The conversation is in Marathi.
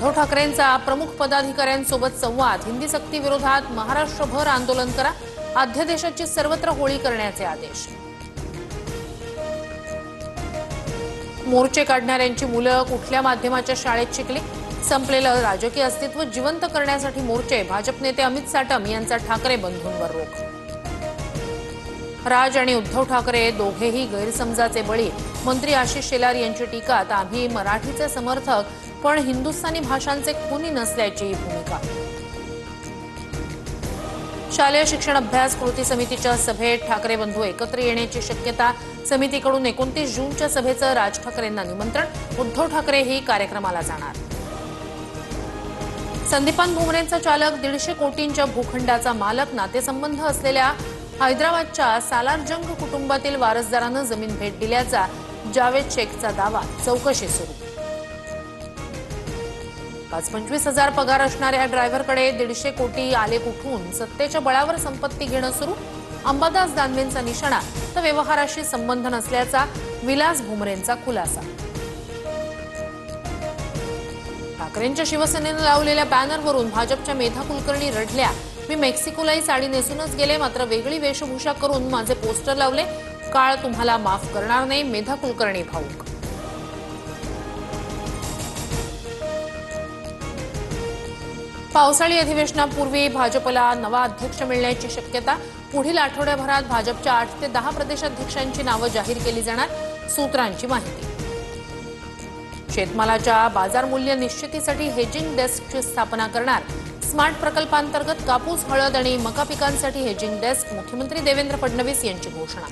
उद्धव ठाकरेंचा प्रमुख पदाधिकाऱ्यांसोबत संवाद। हिंदी सक्ती विरोधात महाराष्ट्रभर आंदोलन करा, अध्यादेशाची सर्वत्र होळी करण्याचे आदेश। मोर्चे काढणाऱ्यांची मुलं कुठल्या माध्यमाच्या शाळेत शिकली? संपलेलं राजकीय अस्तित्व जिवंत करण्यासाठी मोर्चे। भाजप नेते अमित साटम यांचा ठाकरे बंधूंवर रोख। राज आणि उद्धव ठाकरे दोघेही गैरसमजाचे बळी। मंत्री आशिष शेलार यांची टीका। आम्ही मराठीचे समर्थक पण हिंदुस्थानी भाषांचे खुनी नसल्याची भूमिका। शालेय शिक्षण अभ्यास कृती समितीच्या सभेत ठाकरे बंधू एकत्र येण्याची शक्यता। समितीकडून 29 जूनच्या सभेचं राज ठाकरेंना निमंत्रण। उद्धव ठाकरेही कार्यक्रमाला जाणार। संदीपान भुमरेंचा चालक 150 कोटींच्या भूखंडाचा मालक। नातेसंबंध असलेल्या हैदराबादच्या सालारजंग कुटुंबातील वारसदारानं जमीन भेट दिल्याचा जावेद शेखचा दावा। चौकशी सुरू। 25 हजार पगार असणाऱ्या ड्रायव्हरकडे 150 कोटी आले कुठून? सत्तेच्या बळावर संपत्ती घेणं सुरू। अंबादास दानवेंचा निशाणा तर व्यवहाराशी संबंध नसल्याचा विलास भुमरेंचा खुलासा। ठाकरेंच्या शिवसेनेनं लावलेल्या बॅनरवरून भाजपच्या मेधा कुलकर्णी रडल्या। मी मेक्सिकोलाही साडी नेसूनच गेले, मात्र वेगळी वेशभूषा करून माझे पोस्टर लावले। काळ तुम्हाला माफ करणार नाही, मेधा कुलकर्णी भाऊक। पावसाळी अधिवेशनापूर्वी भाजपला नवा अध्यक्ष मिळण्याची शक्यता। पुढील आठवड्याभरात भाजपच्या 8 ते 10 प्रदेशाध्यक्षांची नावं जाहीर केली जाणार। सूत्रांची माहिती। शेतमालाच्या बाजार मूल्य निश्चितीसाठी हेजिंग डेस्कची स्थापना करणार। स्मार्ट प्रकल्पांतर्गत कापूस, हळद आणि मका पिकांसाठी हेजिंग डेस्क। मुख्यमंत्री देवेंद्र फडणवीस यांची घोषणा।